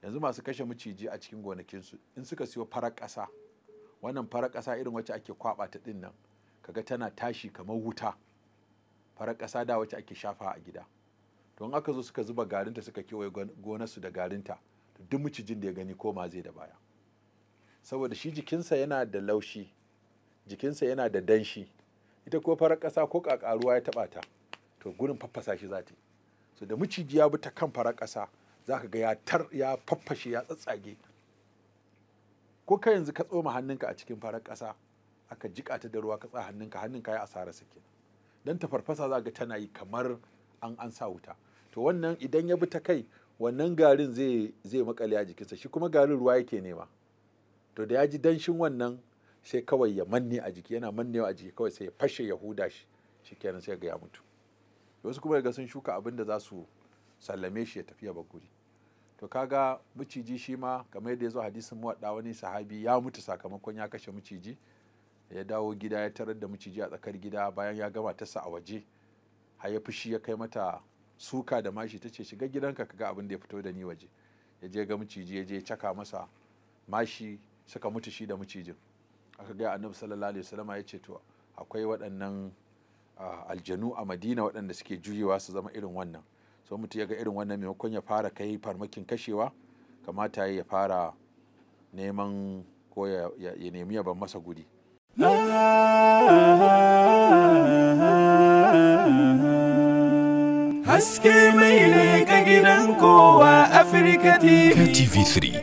yanzu masu kashe miciji a cikin gonakinsu in suka siyo farar ƙasa, wannan farar ƙasa irin wacce ake kwaba ta din nan kaga tana tashi kamar wuta, farar ƙasa da wacce ake shafa a gida, to in aka zo suka zuba garinta suka kewaye gonarsu da garinta, to duk micijin da ya gani koma zai da baya, saboda shi jikinsa yana da laushi, jikinsa yana da danshi, ita ko farar ƙasa ko ƙaƙaruwa ya taɓa ta to gurin faffasa shi za ta yi. So da miciji ya bi ta kan farar ƙasa za ka ga ya faffashe ya tsatsage. Ko ka yanzu ka tsoma hannunka a cikin farar ƙasa aka jiƙa ta da ruwa ka tsaya hannunka ya asara sake, dan ta farfasa za ga tana yi kamar an sa wuta. To wannan idan ya bi ta kai, wannan garin zai makale a jikinsa, shi kuma garin ruwa yake nema, to da ya ji danshin wannan sai kawai ya manne a jiki, yana mannewa a jiki kawai sai ya fashe ya huda shi, shikenan sai ga ya mutu. Wasu kuma ga sun shuka abin da za su sallame shi ya tafi ya bar guri. To kaga miciji shi ma kamar yadda ya zo hadisin muwadda, wani sahabi ya mutu sakamakon ya kashe miciji, ya dawo gida ya tarar da miciji a tsakar gida bayan ya gama tasa a waje, har ya fushi ya kai mata suka da mashi, ta ce shiga gidanka kaga abin da ya fito da ni waje. Ya je ga miciji, ya je ya caka masa mashi, suka mutu shi da micijin. Aka ga annabi sallallahu alaihi wasallam ya ce to akwai waɗannan aljanu a Madina waɗanda suke juyewa su zama irin wannan. So mutum ya ga irin wannan, maimakon ya fara kai farmakin kashewa, kamata ya fara neman ko ya nemi ya ban masa guri. Haske mai ne ga gidan kowa Afirka TV. TV3